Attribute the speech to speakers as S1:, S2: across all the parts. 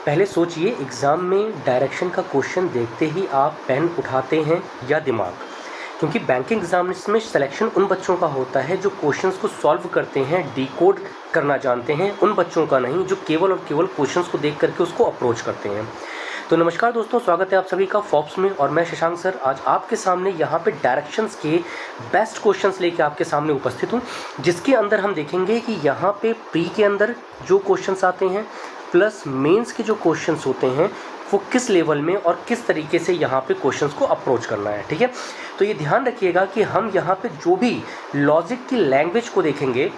S1: पहले सोचिए एग्ज़ाम में डायरेक्शन का क्वेश्चन देखते ही आप पेन उठाते हैं या दिमाग। क्योंकि बैंकिंग एग्जामिनेशन में सिलेक्शन उन बच्चों का होता है जो क्वेश्चंस को सॉल्व करते हैं, डिकोड करना जानते हैं, उन बच्चों का नहीं जो केवल और केवल क्वेश्चंस को देख करके उसको अप्रोच करते हैं। तो नमस्कार दोस्तों, स्वागत है आप सभी का फॉप्स में और मैं शशांक सर आज आपके सामने यहाँ पे डायरेक्शंस के बेस्ट क्वेश्चंस लेके आपके सामने उपस्थित हूँ, जिसके अंदर हम देखेंगे कि यहाँ पे प्री के अंदर जो क्वेश्चंस आते हैं प्लस मेंस के जो क्वेश्चंस होते हैं वो किस लेवल में और किस तरीके से यहाँ पे क्वेश्चंस को अप्रोच करना है। ठीक है, तो ये ध्यान रखिएगा कि हम यहाँ पे जो भी लॉजिक की लैंग्वेज को देखेंगे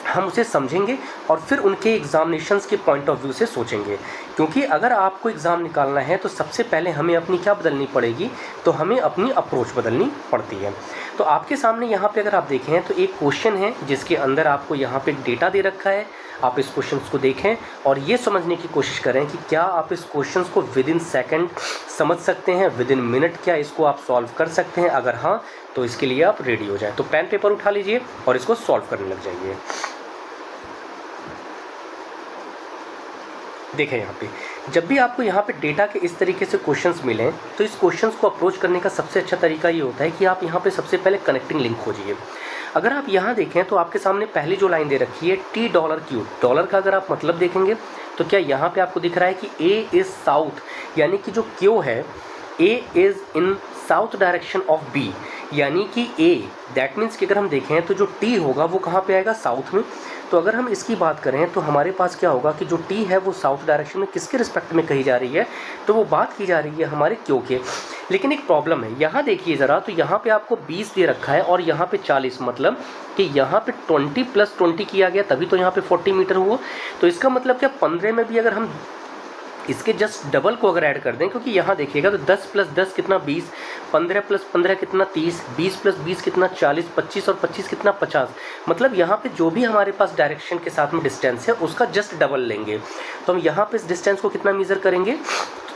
S1: हम उसे समझेंगे और फिर उनके एग्जामिनेशंस के पॉइंट ऑफ व्यू से सोचेंगे। क्योंकि अगर आपको एग्ज़ाम निकालना है तो सबसे पहले हमें अपनी क्या बदलनी पड़ेगी, तो हमें अपनी अप्रोच बदलनी पड़ती है। तो आपके सामने यहाँ पे अगर आप देखें तो एक क्वेश्चन है जिसके अंदर आपको यहाँ पे डेटा दे रखा है। आप इस क्वेश्चन को देखें और ये समझने की कोशिश करें कि क्या आप इस क्वेश्चन को विद इन सेकेंड समझ सकते हैं, विद इन मिनट क्या इसको आप सॉल्व कर सकते हैं। अगर हाँ तो इसके लिए आप रेडी हो जाएं। तो पेन पेपर उठा लीजिए और इसको सॉल्व करने लग जाइए। देखें यहाँ पे जब भी आपको यहाँ पे डेटा के इस तरीके से क्वेश्चंस मिलें तो इस क्वेश्चंस को अप्रोच करने का सबसे अच्छा तरीका ये होता है कि आप यहाँ पे सबसे पहले कनेक्टिंग लिंक खोजिए। अगर आप यहाँ देखें तो आपके सामने पहली जो लाइन दे रखी है टी डॉलर क्यू, डॉलर का अगर आप मतलब देखेंगे तो क्या यहाँ पे आपको दिख रहा है कि ए इज़ साउथ, यानी कि जो क्यू है A is in south direction of B, यानी कि ए दैट मीन्स कि अगर हम देखें तो जो टी होगा वो कहाँ पे आएगा, साउथ में। तो अगर हम इसकी बात करें तो हमारे पास क्या होगा कि जो टी है वो साउथ डायरेक्शन में किसके रिस्पेक्ट में कही जा रही है, तो वो बात की जा रही है हमारे क्यू के। लेकिन एक प्रॉब्लम है, यहाँ देखिए ज़रा, तो यहाँ पे आपको 20 दे रखा है और यहाँ पे 40, मतलब कि यहाँ पे 20 + 20 किया गया तभी तो यहाँ पे 40 मीटर हुआ। तो इसका मतलब क्या 15 में भी अगर हम इसके जस्ट डबल को अगर ऐड कर दें, क्योंकि यहाँ देखिएगा तो 10 + 10 कितना 20, 15 + 15 कितना 30, 20 + 20 कितना 40, 25 और 25 कितना 50। मतलब यहाँ पे जो भी हमारे पास डायरेक्शन के साथ में डिस्टेंस है उसका जस्ट डबल लेंगे। तो हम यहाँ पे इस डिस्टेंस को कितना मेज़र करेंगे,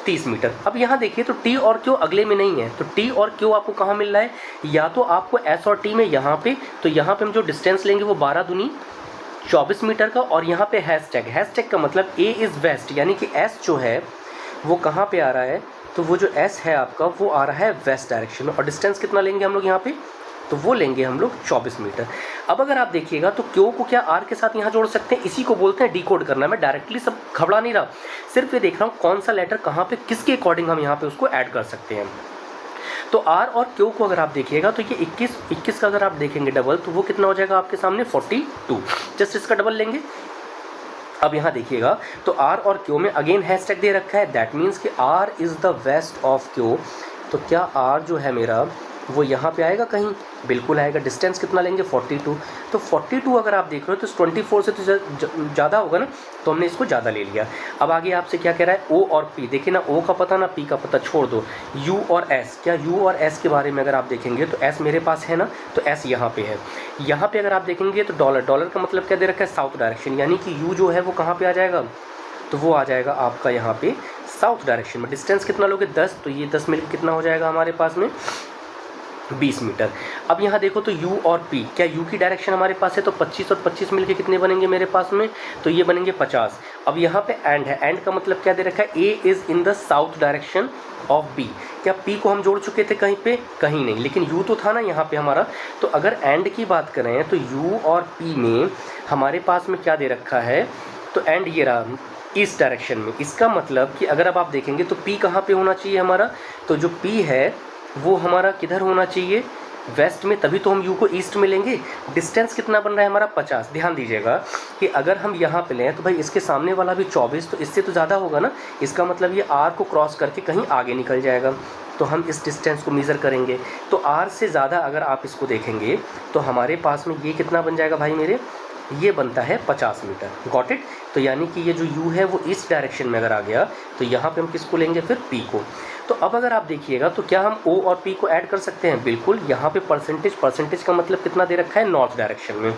S1: 30 मीटर। अब यहाँ देखिए तो टी और क्यू अगले में नहीं है, तो टी और क्यू आपको कहाँ मिल रहा है, या तो आपको एस और टी में यहाँ पे, तो यहाँ पे हम जो डिस्टेंस लेंगे वो 12 दूनी 24 मीटर का। और यहाँ पे हैशटैग का मतलब ए इज़ वेस्ट, यानी कि एस जो है वो कहाँ पे आ रहा है, तो वो जो एस है आपका वो आ रहा है वेस्ट डायरेक्शन में। और डिस्टेंस कितना लेंगे हम लोग यहाँ पे, तो वो लेंगे हम लोग 24 मीटर। अब अगर आप देखिएगा तो क्यू को क्या आर के साथ यहाँ जोड़ सकते हैं, इसी को बोलते हैं डिकोड करना। मैं डायरेक्टली सब घबरा नहीं रहा, सिर्फ ये देख रहा हूँ कौन सा लेटर कहाँ पे किसके अकॉर्डिंग हम यहाँ पे उसको ऐड कर सकते हैं। तो आर और क्यू को अगर आप देखिएगा तो ये 21 का अगर आप देखेंगे डबल तो वो कितना हो जाएगा आपके सामने 42, जस्ट इसका डबल लेंगे। अब यहाँ देखिएगा तो आर और क्यू में अगेन हैशटैग दे रखा है, दैट मीन्स कि R is the west of Q. तो क्या आर जो है मेरा वो यहाँ पे आएगा कहीं, बिल्कुल आएगा। डिस्टेंस कितना लेंगे 42, तो 42 अगर आप देख रहे हो तो 24 से तो ज़्यादा होगा ना, तो हमने इसको ज़्यादा ले लिया। अब आगे आपसे क्या कह रहा है, ओ और पी। देखिए ना, ओ का पता ना पी का पता, छोड़ दो। यू और एस, क्या यू और एस के बारे में अगर आप देखेंगे तो एस मेरे पास है ना, तो एस यहाँ पे है। यहाँ पे अगर आप देखेंगे तो डॉलर का मतलब क्या दे रखा है, साउथ डायरेक्शन, यानी कि यू जो है वो कहाँ पर आ जाएगा, तो वो आ जाएगा आपका यहाँ पे साउथ डायरेक्शन में। डिस्टेंस कितना लोगे 10, तो ये 10 मिल कितना हो जाएगा हमारे पास में 20 मीटर। अब यहाँ देखो तो U और P, क्या U की डायरेक्शन हमारे पास है, तो 25 और 25 मिलके कितने बनेंगे मेरे पास में, तो ये बनेंगे 50। अब यहाँ पे एंड है, एंड का मतलब क्या दे रखा है, A is in the south direction of B। क्या P को हम जोड़ चुके थे कहीं पे, कहीं नहीं, लेकिन U तो था ना यहाँ पे हमारा। तो अगर एंड की बात करें तो U और P में हमारे पास में क्या दे रखा है, तो एंड ये रहा ईस्ट डायरेक्शन में। इसका मतलब कि अगर अब आप देखेंगे तो P कहाँ पे होना चाहिए हमारा, तो जो P है वो हमारा किधर होना चाहिए, वेस्ट में, तभी तो हम यू को ईस्ट में लेंगे। डिस्टेंस कितना बन रहा है हमारा 50। ध्यान दीजिएगा कि अगर हम यहाँ पे लें तो भाई इसके सामने वाला भी 24, तो इससे तो ज़्यादा होगा ना, इसका मतलब ये आर को क्रॉस करके कहीं आगे निकल जाएगा। तो हम इस डिस्टेंस को मेज़र करेंगे तो आर से ज़्यादा अगर आप इसको देखेंगे तो हमारे पास में ये कितना बन जाएगा भाई मेरे, ये बनता है 50 मीटर। Got it. तो यानी कि ये जो यू है वो ईस्ट डायरेक्शन में अगर आ गया तो यहाँ पे हम किसको लेंगे, फिर पी को। तो अब अगर आप देखिएगा तो क्या हम ओ और पी को ऐड कर सकते हैं, बिल्कुल। यहाँ पे परसेंटेज का मतलब कितना दे रखा है, नॉर्थ डायरेक्शन में।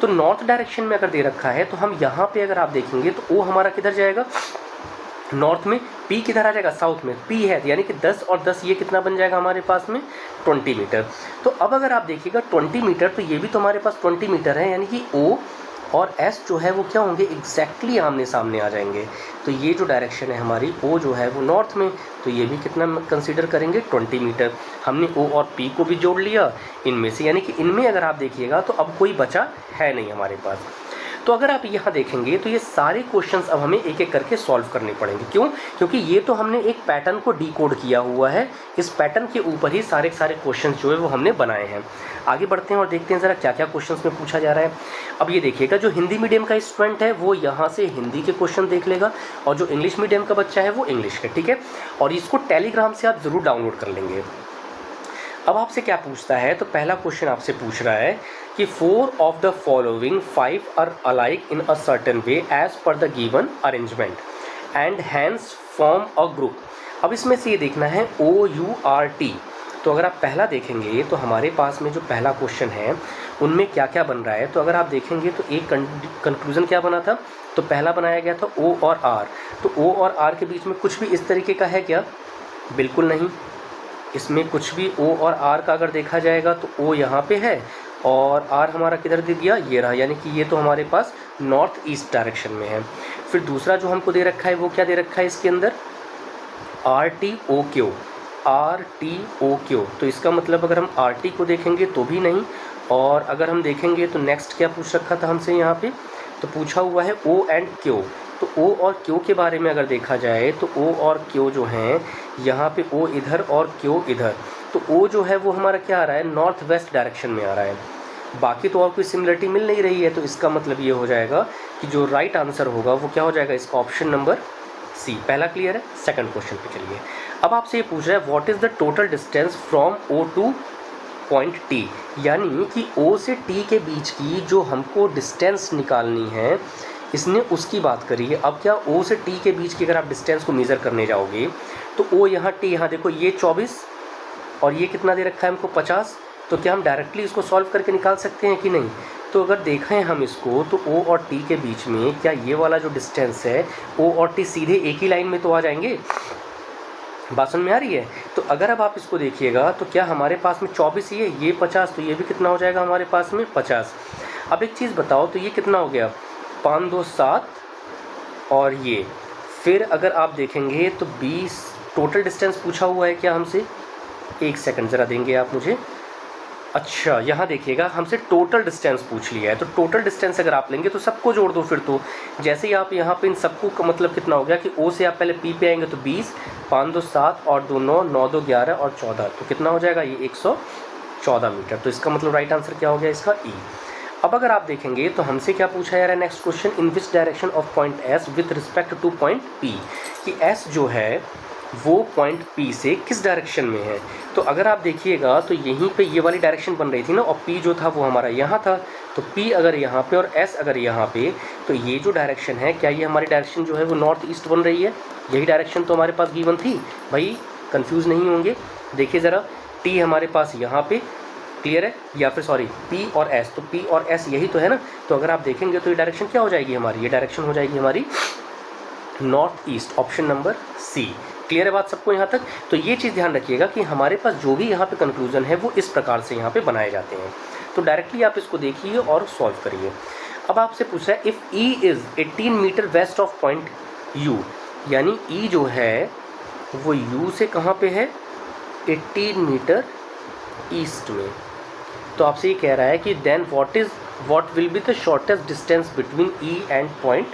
S1: तो नॉर्थ डायरेक्शन में अगर दे रखा है तो हम यहाँ पे अगर आप देखेंगे तो ओ हमारा किधर जाएगा, नॉर्थ में। पी किधर आ जाएगा, साउथ में। पी है यानी कि 10 और 10 ये कितना बन जाएगा हमारे पास में 20 मीटर। तो अब अगर आप देखिएगा 20 मीटर, तो ये भी तो हमारे पास 20 मीटर है, यानी कि ओ और एस जो है वो क्या होंगे, एग्जैक्टली आमने सामने आ जाएंगे। तो ये जो डायरेक्शन है हमारी ओ जो है वो नॉर्थ में, तो ये भी कितना कंसीडर करेंगे 20 मीटर। हमने ओ और पी को भी जोड़ लिया इनमें से, यानी कि इनमें अगर आप देखिएगा तो अब कोई बचा है नहीं हमारे पास। तो अगर आप यहाँ देखेंगे तो ये सारे क्वेश्चंस अब हमें एक एक करके सॉल्व करने पड़ेंगे। क्यों? क्योंकि ये तो हमने एक पैटर्न को डिकोड किया हुआ है, इस पैटर्न के ऊपर ही सारे क्वेश्चंस जो है वो हमने बनाए हैं। आगे बढ़ते हैं और देखते हैं ज़रा क्या क्या क्वेश्चंस में पूछा जा रहा है। अब ये देखिएगा, जो हिंदी मीडियम का स्टूडेंट है वो यहाँ से हिंदी के क्वेश्चन देख लेगा, और जो इंग्लिश मीडियम का बच्चा है वो इंग्लिश के, ठीक है। और इसको टेलीग्राम से आप ज़रूर डाउनलोड कर लेंगे। अब आपसे क्या पूछता है, तो पहला क्वेश्चन आपसे पूछ रहा है कि 4 of the following 5 are alike in a certain way as per the given arrangement and hence form a group. अब इसमें से ये देखना है OURT। तो अगर आप पहला देखेंगे तो हमारे पास में जो पहला क्वेश्चन है उनमें क्या क्या बन रहा है, तो अगर आप देखेंगे तो एक कंक्लूजन क्या बना था, तो पहला बनाया गया था O और R। तो O और R के बीच में कुछ भी इस तरीके का है क्या? बिल्कुल नहीं। इसमें कुछ भी O और R का अगर देखा जाएगा तो O यहाँ पे है और R हमारा किधर दे दिया, ये रहा, यानी कि ये तो हमारे पास नॉर्थ ईस्ट डायरेक्शन में है। फिर दूसरा जो हमको दे रखा है वो क्या दे रखा है इसके अंदर, RTOQ, RTOQ। तो इसका मतलब अगर हम RT को देखेंगे तो भी नहीं, और अगर हम देखेंगे तो नेक्स्ट क्या पूछ रखा था हमसे यहाँ पे, तो पूछा हुआ है O एंड Q। तो O और Q के बारे में अगर देखा जाए तो O और Q जो हैं यहाँ पे O इधर और Q इधर, तो O जो है वो हमारा क्या आ रहा है, नॉर्थ वेस्ट डायरेक्शन में आ रहा है। बाकी तो और कोई सिमिलरिटी मिल नहीं रही है, तो इसका मतलब ये हो जाएगा कि जो राइट आंसर होगा वो क्या हो जाएगा, इसका ऑप्शन नंबर सी। पहला क्लियर है। सेकंड क्वेश्चन पे चलिए। अब आपसे ये पूछ रहा है what is the total distance from O two point T, यानी कि O से T के बीच की जो हमको डिस्टेंस निकालनी है, इसने उसकी बात करी है। अब क्या O से T के बीच की अगर आप डिस्टेंस को मेज़र करने जाओगे तो O यहाँ T यहाँ देखो ये 24 और ये कितना दे रखा है हमको 50, तो क्या हम डायरेक्टली इसको सॉल्व करके निकाल सकते हैं कि नहीं? तो अगर देखें हम इसको तो O और T के बीच में क्या ये वाला जो डिस्टेंस है O और T सीधे एक ही लाइन में तो आ जाएंगे। बात समझ में आ रही है? तो अगर अब आप इसको देखिएगा तो क्या हमारे पास में 24 ही है, ये 50, तो ये भी कितना हो जाएगा हमारे पास में 50। अब एक चीज़ बताओ, तो ये कितना हो गया 5 2 7 और ये, फिर अगर आप देखेंगे तो 20 टोटल डिस्टेंस पूछा हुआ है क्या हमसे, एक सेकंड ज़रा देंगे आप मुझे। अच्छा यहाँ देखिएगा हमसे टोटल डिस्टेंस पूछ लिया है, तो टोटल डिस्टेंस अगर आप लेंगे तो सबको जोड़ दो फिर तो। जैसे ही आप यहाँ पे इन सबको का मतलब कितना हो गया कि O से आप पहले P पे आएंगे तो 20, 5 2 7 और 2 9, 9 2 11 और 14, तो कितना हो जाएगा ये 114 मीटर। तो इसका मतलब राइट आंसर क्या हो गया इसका E। अब अगर आप देखेंगे तो हमसे क्या पूछा जा रहा है next question, in which direction of point S with respect two point P, कि S जो है वो पॉइंट P से किस डायरेक्शन में है। तो अगर आप देखिएगा तो यहीं पे ये वाली डायरेक्शन बन रही थी ना, और P जो था वो हमारा यहाँ था, तो P अगर यहाँ पे और S अगर यहाँ पे, तो ये जो डायरेक्शन है क्या ये हमारी डायरेक्शन जो है वो नॉर्थ ईस्ट बन रही है? यही डायरेक्शन तो हमारे पास गिवन थी भाई, कंफ्यूज नहीं होंगे। देखिए ज़रा, T हमारे पास यहाँ पे क्लियर है, या फिर सॉरी P और S, तो P और S यही तो है ना। तो अगर आप देखेंगे तो ये डायरेक्शन क्या हो जाएगी हमारी, ये डायरेक्शन हो जाएगी हमारी north east, option number C। Clear है बात सबको यहाँ तक? तो ये चीज़ ध्यान रखिएगा कि हमारे पास जो भी यहाँ पे कंक्लूजन है वो इस प्रकार से यहाँ पे बनाए जाते हैं। तो डायरेक्टली आप इसको देखिए और सॉल्व करिए। अब आपसे पूछा है if E is 18 metre west of point U, यानी E जो है वो U से कहाँ पे है, 18 मीटर ईस्ट में। तो आपसे ये कह रहा है कि then what will be the shortest distance between E and point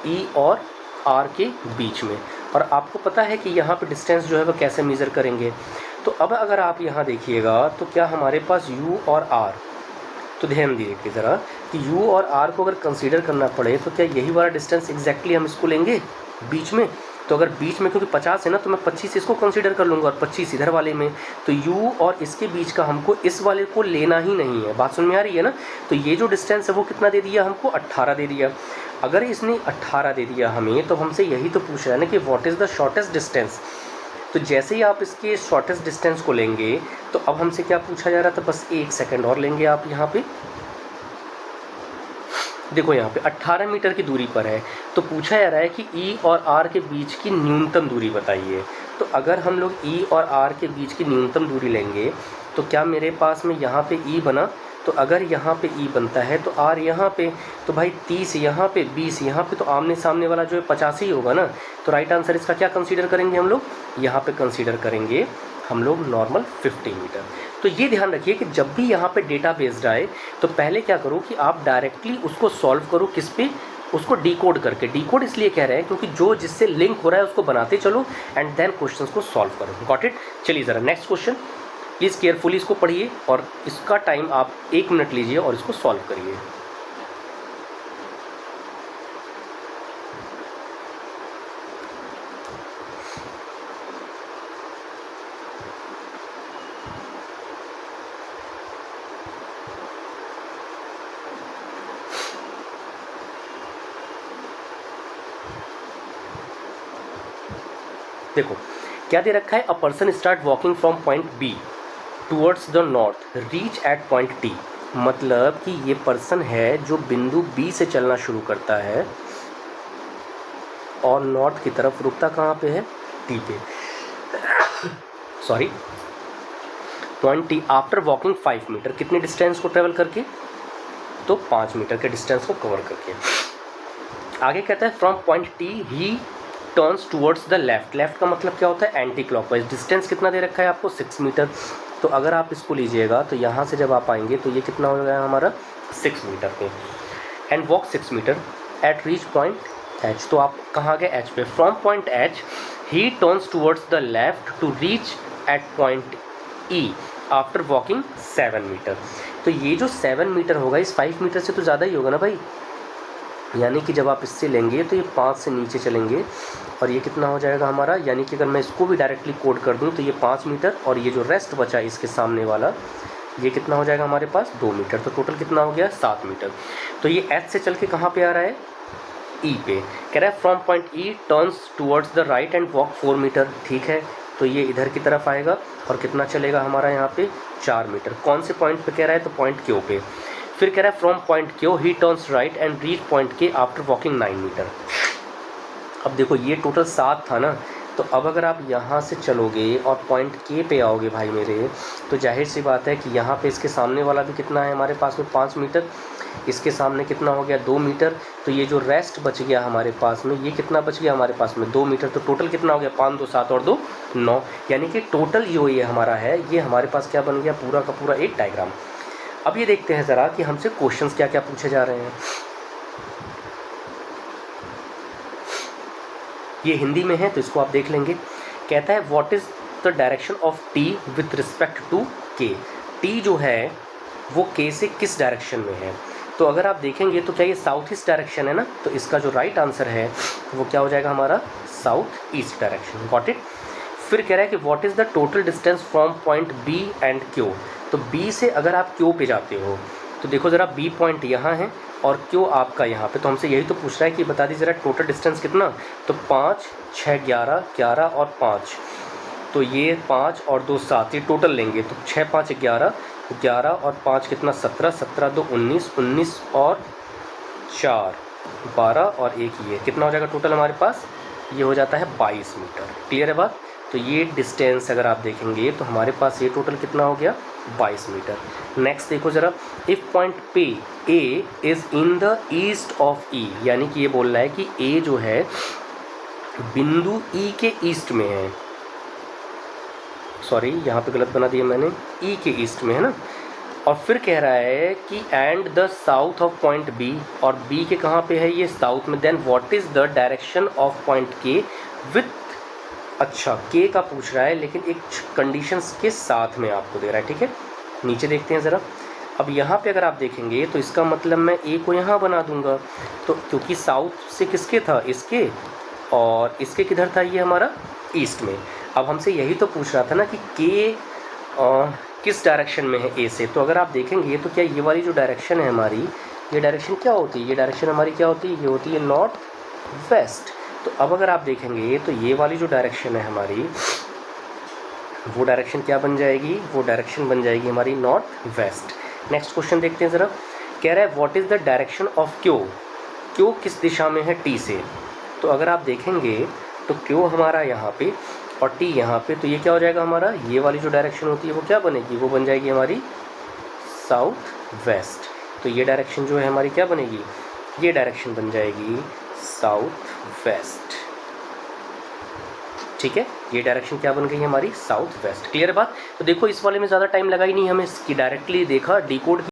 S1: E और R के बीच में। और आपको पता है कि यहाँ पे डिस्टेंस जो है वो कैसे मेज़र करेंगे। तो अब अगर आप यहाँ देखिएगा तो क्या हमारे पास U और R, तो ध्यान दीजिए ज़रा कि U और R को अगर कंसीडर करना पड़े तो क्या यही वाला डिस्टेंस एग्जैक्टली हम इसको लेंगे बीच में। तो अगर बीच में क्योंकि 50 है ना, तो मैं 25 इसको कंसीडर कर लूँगा और 25 इधर वाले में, तो U और इसके बीच का हमको इस वाले को लेना ही नहीं है। बात सुन में आ रही है ना? तो ये जो डिस्टेंस है वो कितना दे दिया हमको, 18 दे दिया। अगर इसने 18 दे दिया हमें, तो हमसे यही तो पूछ रहा है ना कि what is the shortest distance. तो जैसे ही आप इसके शॉर्टेस्ट डिस्टेंस को लेंगे तो अब हमसे क्या पूछा जा रहा था, बस एक सेकेंड और लेंगे आप यहाँ पे। देखो यहाँ पे 18 मीटर की दूरी पर है, तो पूछा जा रहा है कि E और R के बीच की न्यूनतम दूरी बताइए। तो अगर हम लोग E और R के बीच की न्यूनतम दूरी लेंगे तो क्या मेरे पास में यहाँ पे E बना, तो अगर यहाँ पे ई बनता है तो आर यहाँ पे, तो भाई 30 यहाँ पे, 20 यहाँ पे, तो आमने सामने वाला जो है 85 ही होगा ना। तो राइट आंसर इसका क्या कंसीडर करेंगे हम लोग, यहाँ पे कंसीडर करेंगे हम लोग नॉर्मल 50 मीटर। तो ये ध्यान रखिए कि जब भी यहाँ पे डेटा बेस्ड आए तो पहले क्या करो कि आप डायरेक्टली उसको सॉल्व करो, किस पे, उसको डिकोड करके। डिकोड इसलिए कह रहे हैं क्योंकि जो जिससे लिंक हो रहा है उसको बनाते चलो एंड देन क्वेश्चंस को सॉल्व करो। Got it. चलिए ज़रा नेक्स्ट क्वेश्चन, प्लीज़ केयरफुली इसको पढ़िए और इसका टाइम आप 1 मिनट लीजिए और इसको सॉल्व करिए। देखो क्या दे रखा है, a person start walking from point be towards the north reach at point T. मतलब कि ये पर्सन है जो बिंदु बी से चलना शुरू करता है और नॉर्थ की तरफ रुकता कहाँ पे है, टी पे, sorry point T. After walking 5 metre, कितने डिस्टेंस को ट्रेवल करके, तो 5 मीटर के डिस्टेंस को कवर करके। आगे कहता है from point T he turns towards the left. Left का मतलब क्या होता है, एंटी क्लॉकवाइज। डिस्टेंस कितना दे रखा है आपको, 6 मीटर। तो अगर आप इसको लीजिएगा तो यहाँ से जब आप आएंगे तो ये कितना हो गया हमारा, 6 मीटर पे। And walk 6 metre at reach point H. तो आप कहाँ गए, एच पे। फ्रॉम पॉइंट एच ही turns towards the left to reach at point E after walking 7 metre. तो ये जो 7 मीटर होगा इस 5 मीटर से तो ज़्यादा ही होगा ना भाई, यानी कि जब आप इससे लेंगे तो ये 5 से नीचे चलेंगे और ये कितना हो जाएगा हमारा, यानी कि अगर मैं इसको भी डायरेक्टली कोड कर दूं तो ये 5 मीटर और ये जो रेस्ट बचा इसके सामने वाला ये कितना हो जाएगा हमारे पास, 2 मीटर। तो टोटल कितना हो गया, 7 मीटर। तो ये एच से चल के कहाँ पे आ रहा है, ई पे। कह रहा है from point E turns towards the right and walk 4 metre. ठीक है, तो ये इधर की तरफ आएगा और कितना चलेगा हमारा यहाँ पे, 4 मीटर। कौन से पॉइंट पे कह रहा है, तो पॉइंट क्यू पे। फिर कह रहा है from point Q he turns right and reach point के आफ्टर वॉकिंग 9 मीटर। अब देखो ये टोटल 7 था ना, तो अब अगर आप यहाँ से चलोगे और पॉइंट के पे आओगे भाई मेरे, तो जाहिर सी बात है कि यहाँ पे इसके सामने वाला भी कितना है हमारे पास में, 5 मीटर। इसके सामने कितना हो गया, 2 मीटर। तो ये जो रेस्ट बच गया हमारे पास में, ये कितना बच गया हमारे पास में, 2 मीटर। तो टोटल कितना हो गया, 5 2 7 और 2 9। यानी कि टोटल जो ये हमारा है, ये हमारे पास क्या बन गया, पूरा का पूरा एक डायग्राम। अब ये देखते हैं ज़रा कि हमसे क्वेश्चंस क्या क्या पूछे जा रहे हैं। ये हिंदी में है तो इसको आप देख लेंगे। कहता है what is the direction of T with respect to K. T जो है वो के से किस डायरेक्शन में है। तो अगर आप देखेंगे तो क्या ये साउथ ईस्ट डायरेक्शन है ना, तो इसका जो राइट आंसर है वो क्या हो जाएगा हमारा, south east direction. Got it. फिर कह रहा है कि what is the total distance from point B and Q. तो बी से अगर आप क्यू पे जाते हो तो देखो ज़रा, बी पॉइंट यहाँ है और क्यू आपका यहाँ पे। तो हमसे यही तो पूछ रहा है कि बता दीजिए ज़रा टोटल डिस्टेंस कितना। तो 5 6 11 11 और 5, तो ये 5 और 2 7, ये टोटल लेंगे तो 6 5 11 11 और 5 कितना, 17 17 2 19 19 और 4 12 और 1 ये कितना हो जाएगा टोटल हमारे पास, ये हो जाता है 22 मीटर। क्लियर है बात। तो ये डिस्टेंस अगर आप देखेंगे तो हमारे पास ये टोटल कितना हो गया, 22 मीटर। नेक्स्ट देखो ज़रा, इफ़ पॉइंट पे A is in the east of E, यानी कि ये बोल रहा है कि ए जो है बिंदु ई के ईस्ट में है। सॉरी यहाँ पे गलत बना दिया मैंने, ई के ईस्ट में है ना। और फिर कह रहा है कि and the south of point B, और बी के कहाँ पे है, ये साउथ में। Then what is the direction of point K with, अच्छा के का पूछ रहा है लेकिन एक कंडीशंस के साथ में आपको दे रहा है। ठीक है, नीचे देखते हैं ज़रा। अब यहाँ पे अगर आप देखेंगे तो इसका मतलब मैं ए को यहाँ बना दूंगा, तो क्योंकि साउथ से किसके था, इसके, और इसके किधर था, ये हमारा ईस्ट में। अब हमसे यही तो पूछ रहा था ना कि के किस डायरेक्शन में है ए से। तो अगर आप देखेंगे तो क्या ये वाली जो डायरेक्शन है हमारी, ये डायरेक्शन क्या होती है, ये डायरेक्शन हमारी क्या होती है, ये होती है नॉर्थ वेस्ट। तो अब अगर आप देखेंगे तो ये वाली जो डायरेक्शन है हमारी, वो डायरेक्शन क्या बन जाएगी, वो डायरेक्शन बन जाएगी हमारी नॉर्थ वेस्ट। नेक्स्ट क्वेश्चन देखते हैं ज़रा। कह रहा है what is the direction of Q, Q किस दिशा में है टी से। तो अगर आप देखेंगे तो क्यू हमारा यहाँ पे और टी यहाँ पे, तो ये क्या हो जाएगा हमारा, ये वाली जो डायरेक्शन होती है वो क्या बनेगी, वो बन जाएगी हमारी साउथ वेस्ट। तो ये डायरेक्शन जो है हमारी क्या बनेगी, ये डायरेक्शन बन जाएगी साउथ वेस्ट। ठीक है, ये डायरेक्शन क्या बन गई हमारी, साउथ वेस्ट। क्लियर बात। तो देखो इस वाले में ज़्यादा टाइम लगा ही नहीं, हमें इसकी डायरेक्टली देखा, डिकोड